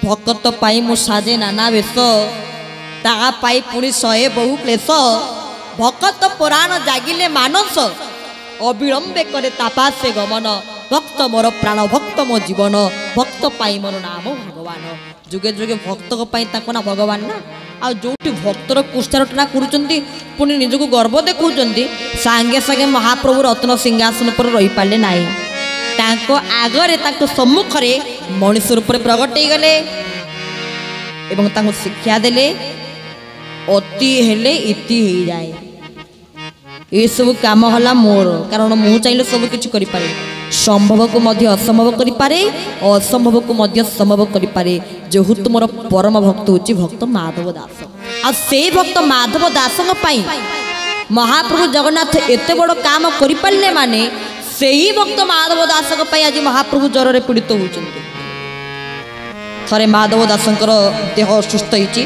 भक्त पाई मु साजे नाना वेश ता पाई पुणी सहे बहु क्लेश भक्त पुराण जागिले मानस अविलंबे करे तापासे गमन भक्त मोर प्राण भक्त मो जीवन भक्त पाई मोर नाम भगवान जुगे जुगे भक्त को ना भगवान ना आ जो भक्तर कुष्ठारटना करुँच निजक गर्व देखुं सांगे सांगे महाप्रभु रत्न सिंहासन पर रही पारे ना आगरे सम्मुख मनीष रूप प्रगट हो गले एवं शिक्षा देले अति हेले इति हो जाए ये सब काम हला मोर कारण मु चाहिए सब किछि करि पारे संभव को मध्य असंभव करि पारे असंभव को मध्य संभव करि पारे जेहुत मोर परम भक्त होची भक्त माधव दास आ से भक्त माधव दासन पाई महाप्रभु जगन्नाथ एते बड़ काम करि पारले माने सेही भक्त माधव दासक पाई आज महाप्रभु ज्वर रे पीड़ित होउचंती थरे माधव दासंकर देह सुस्थ होईची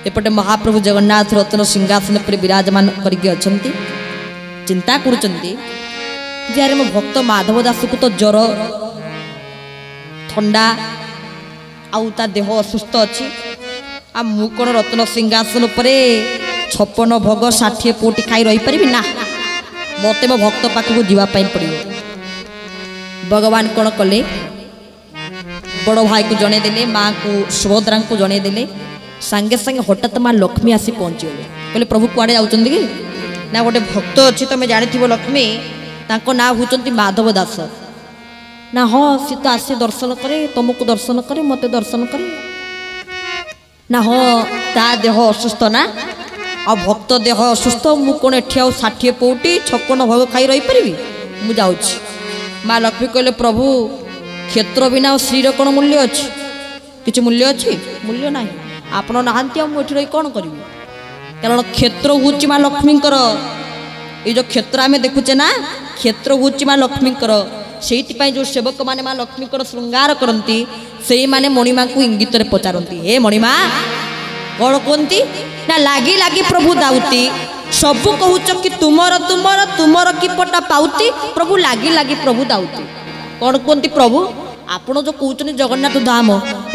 एपटे महाप्रभु जगन्नाथ रत्न सिंहासन पर विराजमान करके अछंती चिंता करुचंती जे मो भक्त माधव दास को तो ज्वर ठंडा आउता देह असुस्थ अच्छी आ मु कौन रत्न सिंहासन पर 56 भोग 60 पोटी खाई रही पारि ना मते मो भक्त पाखक जीवाई पड़ो भगवान कौन कले बड़ भाई को जने देले माँ को सुभद्रा को जने देले सांगे सांगे हठात माँ लक्ष्मी आसी पहुँचीगले कहले प्रभु कुआड़े जाऊँ कि ना गोटे भक्त अच्छी तुम जानी लक्ष्मी तांको ना होचंती माधव दास ना हाँ सी तो आसे दर्शन करे तुमको दर्शन करे मते दर्शन करे ना हाँ ता देह असुस्थ ना आ भक्त देह असुस्थ मु कौन एठी 60 पौटी 56 भोग खाई रही पारि मु जाऊँ माँ लक्ष्मी कहले प्रभु क्षेत्र बिना श्रीर कौन मूल्य अच्छी किसी मूल्य अच्छी मूल्य ना आपण नहांती मुझे रही कौन करी कारण क्षेत्र हूँ माँ लक्ष्मीकर ये जो क्षेत्र आम देखुचे ना क्षेत्र हूँ माँ लक्ष्मीकर से जो सेवक मैंने माँ लक्ष्मीकर श्रृंगार करती से मैंने मणिमा को इंगित पचारती हे मणिमा कौन कहती ना लगी लगी प्रभु दाऊती सबू कहूच कि तुमर तुमर तुमर किपटा पाउती प्रभु लगी लगी प्रभु दाऊती कौन कहती प्रभु आपण जो कहते जगन्नाथ धाम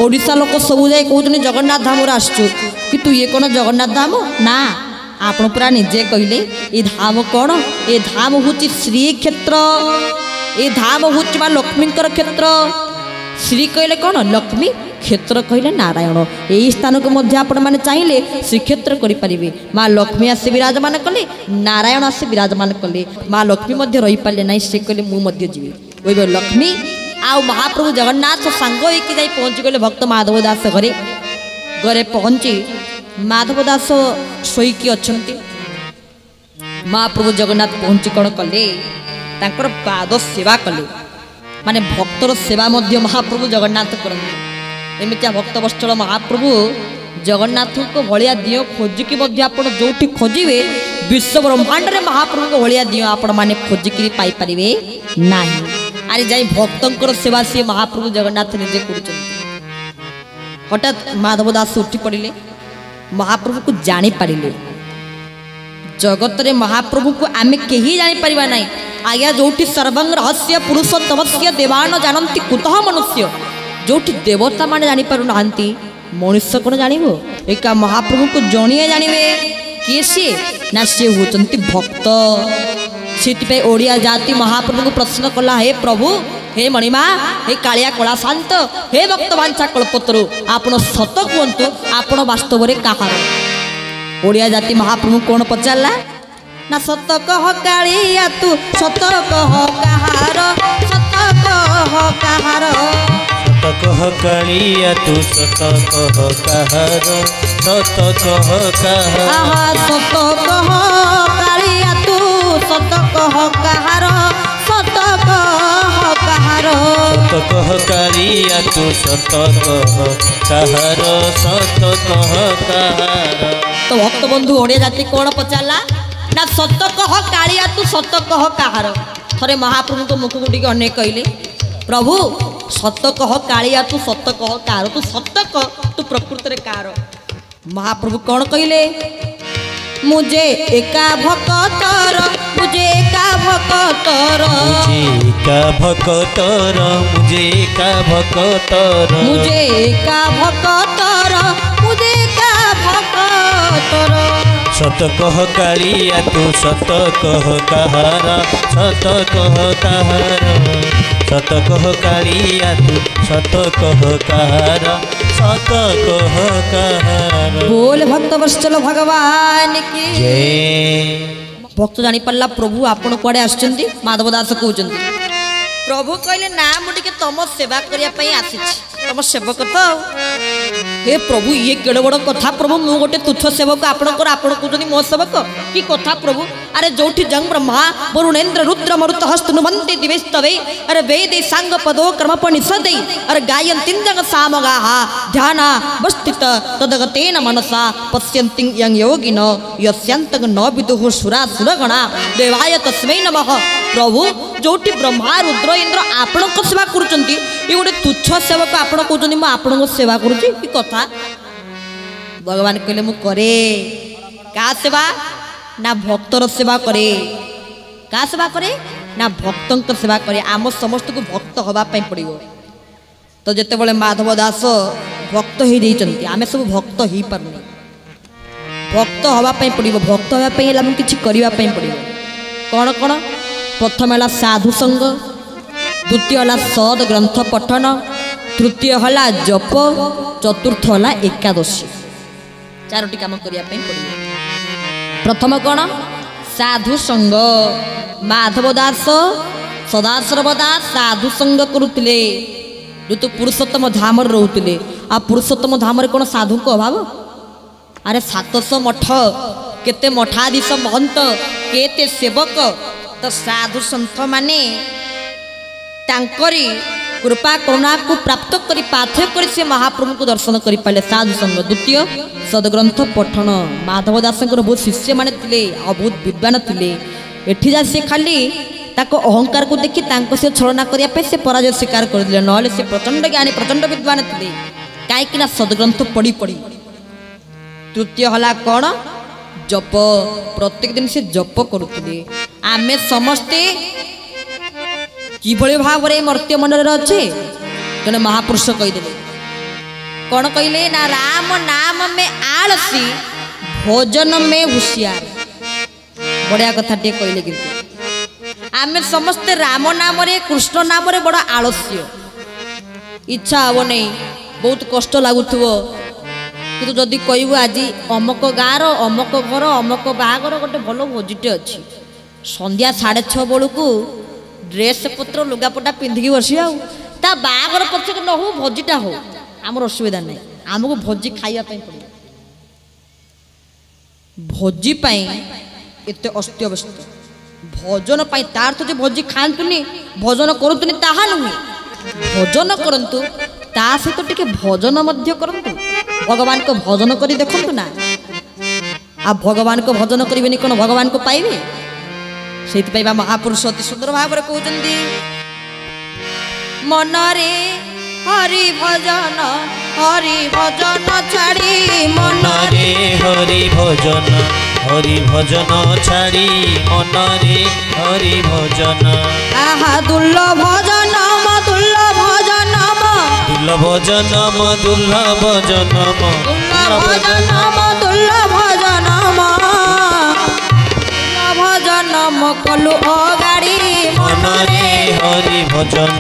ओडिशा लोक सब जाए कहते जगन्नाथ धाम आसचु कि तू ये कौन जगन्नाथ धाम ना आपण पूरा निजे कहले ये धाम कौन ये धाम हूँ श्री क्षेत्र ये धाम हूँ माँ लक्ष्मीकर क्षेत्र श्री कहले कौन लक्ष्मी क्षेत्र कहले नारायण यही स्थान को मध्य आपण मैंने चाहिए श्रीक्षेत्र करें माँ लक्ष्मी आसे विराजमान कले नारायण आसे विराजमान कले माँ लक्ष्मी रही पारे ना से कहले मुझे जी वही लक्ष्मी आ महाप्रभु जगन्नाथ सांग होगी जाई पहुँची गले भक्त माधव दास घरे घरे पहुँची माधव दास शोईकी अच्छी महाप्रभु जगन्नाथ पहुँची कौन कले तांकर पाद सेवा कले माने भक्तर सेवा मध्य महाप्रभु जगन्नाथ करते एमती भक्त वत्सल महाप्रभु जगन्नाथ को भाया दियो खोजिकी आप जो खोजे विश्व ब्रह्मांड में महाप्रभु को भाया दियो आपण मैंने खोजिकी पाइपर ना अरे जाई भक्तंकर सेवा सी महाप्रभु जगन्नाथ निजे कर हठात माधव दास उठी पड़े महाप्रभु को जानी पारे जगत रे महाप्रभु को आमे कहीं जानी पारिबा नहीं आज्ञा जो सर्वंग रहस्य पुरुषोत्तमस्य देवान जानती कुतः मनुष्य जो देवता माने जानी पारु नांती मनुष्य कौन जानिबो एका महाप्रभु को जणिए जानिबे किए सी ना सी होचंती भक्त से ओडिया जाति महाप्रभु को प्रश्न कला हे प्रभु हे मणिमा हे कालिया कला शांत हे भक्तवांछा कल्पतरु आपण सत कहतु आपण वास्तव में कहार ओडिया जाति महाप्रभु कौन पचारा ना सत कह कालिया तू सत कह कहार सत कह कहार सत कह कालिया तू सत कह कहार सत कह कहार सत कह कालिया तू सत कह कहार सत कह कहार सत कह कालिया तू सत कह कहार सत कह कहार तो भक्त बंधु ओडिया जाति कौन पचारा ना सत कह कालिया तू सत कह कहार थरे महाप्रभु को मुख गुटी अनेक कहले प्रभु सत कह कालिया तू सत कह कहार तू सत कह तू प्रकृत रे कार महाप्रभु कौन कहले मुझे एका भक्तर मुझे एका भक्तर मुझे एका भक्तर मुझे एका भक्तर मुझे सत कह कालिया तू सत कह कहार सत कह कहार सत कह कालिया तू सत कह कहार सत कह कहार। बोल भक्त वत्सल भगवान की जय। भक्त जानी पाला प्रभु आपण कुआडे आछंती माधव दास कहउचंती प्रभु कहले ना मुझे तुम सेवा करने तुम सेवक तो हे प्रभु ये केड़ बड़ कथा प्रभु मु गोटे तुच्छ सेवक आपणकर आपण कहते मो सेवक कि कथा प्रभु अरे जो जंग ब्रह्मा वरुणेन्द्र रुद्र मरुत हस्तनुमंते दिवेस्तवे अरे वेदे सांग पदो कर्मप निषदे अरे गायन्ति जंग सामगा ध्यान अवस्थित तदगतेन मनसा पश्यन्ति यं योगिन यस्यन्तं न विदुः सुरा सुरगणा देवाय तस्मै नमः। प्रभु जोटी ब्रह्मा रुद्र इंद्र आपण सेवा करुँचे ये गोटे तुच्छ सेवक आपण कहते आपण सेवा करुँची कि कथा भगवान कहले मु करे का सेवा ना भक्तर सेवा करे का सेवा करे ना भक्तों सेवा करे आम समस्त को भक्त हवापाई पड़ो। तो जिते बड़े माधव दास भक्त हो जाती आम सब भक्त हो पारे भक्त हवापाई पड़ो भक्त हवापाई किसी करने पड़ो कौन कौन प्रथम है साधु संग द्वितीय है सद ग्रंथ पठन तृतीय है जप चतुर्थ है एकादशी चारोटी काम करने पड़ो। प्रथम कौन साधु संग माधव दास सदाशिव दास साधु संग करुले जो तो पुरुषोत्तम धाम रोते आ पुरुषोत्तम धाम कौन साधु को अभाव अरे 700 मठ केते मठाधीश महंत केते सेवक तो साधु सन्थ माने तांकरी कृपा करुणा को प्राप्त करी पाथ्य करी से महाप्रभु को दर्शन करि पाले साधु संग। द्वितीय सदग्रंथ पठन माधव दास बहुत शिष्य माने थिले और बहुत विद्वान थिले एठी जा से खाली ताको अहंकार को देखि तांको से छलना करिया पे से पराजय स्वीकार कर दिले नले से प्रचंड ज्ञानी प्रचंड विद्वान थिले काई कि ना सदग्रंथ पढ़ी पढ़ी। तृतीय हला कौन जप प्रत्येक दिन से जप करुले आमे समस्ते किभଳି भावरे मर्त्य मन अच्छे जने महापुरुष कहीदे कौन कहले ना राम नाम में आलसी भोजन में होशियार बढ़िया कथा टे कहले किंतु आमे समस्ते राम नाम रे कृष्ण नाम रे बड़ा आलस्य इच्छा हम नहीं बहुत कष्ट लगुथबो किंतु जदि कहबू आज अमक गाँव अमक घर अमक बाहागर गोटे भल भोजिटे अच्छी संध्या 6:30 बेलू ड्रेस पत्र लुगापटा पिंधिकी बसी ता बाहागर पक्षक न हो भोजिटा हो आमर असुविधा नहीं आमको भोजी खाइबा पड़ो भोजी एत अस्त्यव्यस्त भोजन तार तो जो भोजी खातुनि भोजन करतुनि ताहा नुहे भोजन करंतु ता सहित टिके भोजन मध्य करंतु भगवान को भजन करी देखंतु ना आ भगवान को भजन करिबेनी कोन भगवान को पाइबे सेति पाइबा महापुरुष अति सुंदर भाव रे कहउचंदी मनरे हरि भजन छाड़ी मनरे हरि भजन छाड़ी मनरे हरि भजन आहा दुर्लभ जनम दुर्लभ जनम दुर्लभ जनम दुर्लभ जनम दुर्लभ जनम दुर्लभ जनम दुर्लभ जनम कलु अगाड़ी मनरे हरि भजन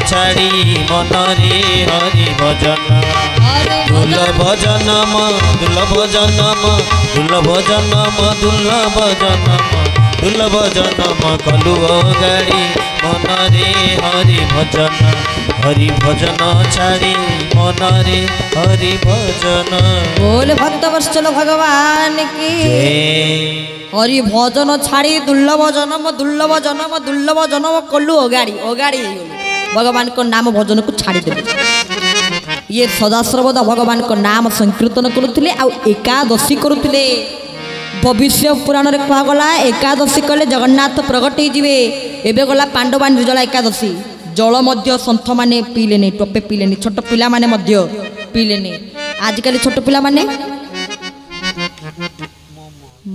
छाड़ी मनरे हरि भजन दुर्लभ जनम दुर्लभ जनम दुर्लभ जनम दुर्लभ जनम दुर्लभ जनम कलु गाड़ी मनरे हरि भजन छाड़ी मनरे हरि भजन। बोल भक्त वत्सल भगवान की हरि भजन छाड़ी दुर्लभ जनम कलु अगाड़ी भगवान को नाम भजन को छाड़ी देले ये सदाश्रवदा भगवान को नाम संकीर्तन करुले आ एकादशी करुले भविष्य पुराण रे कहगला एकादशी कले जगन्नाथ प्रगट होइजिवे एबे गला पांडवा निर्जला एकादशी जल मध्य सन्थ माने पीलेनी टोपे पीलेनी छोट पिला माने मध्य पीलेनी आजकल छोट पिला माने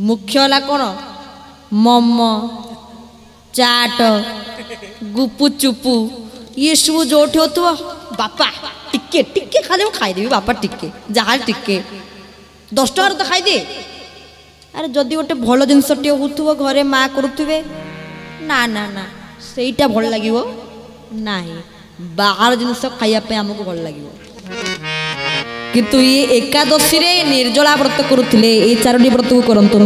मुख्य ला कोन मोमो चाट गुपु चुपु ये सब जोठी होतो बापा टिके टिके खाले खाई देबी बापा टिके जहाल टिके 10 टका तो खाई दे ଆରେ ଯଦି ଗୋଟେ ଭଲ ଜିନିଷଟିଏ ହେଉଥିବ ଘରେ ମା କରୁଥିବେ ନା ନା ନା ସେଇଟା ଭଲ ଲାଗିବ ନାହିଁ, ବାହାର ଜିନିଷ ଖାଇବା ପାଇଁ ଆମକୁ ଭଲ ଲାଗିବ। କିନ୍ତୁ ଇଏ ଏକାଦଶୀରେ ନିର୍ଜଳା ବ୍ରତ କରୁଥିଲେ, ଏଇ 4ଟି ବ୍ରତକୁ କରନ୍ତୁ।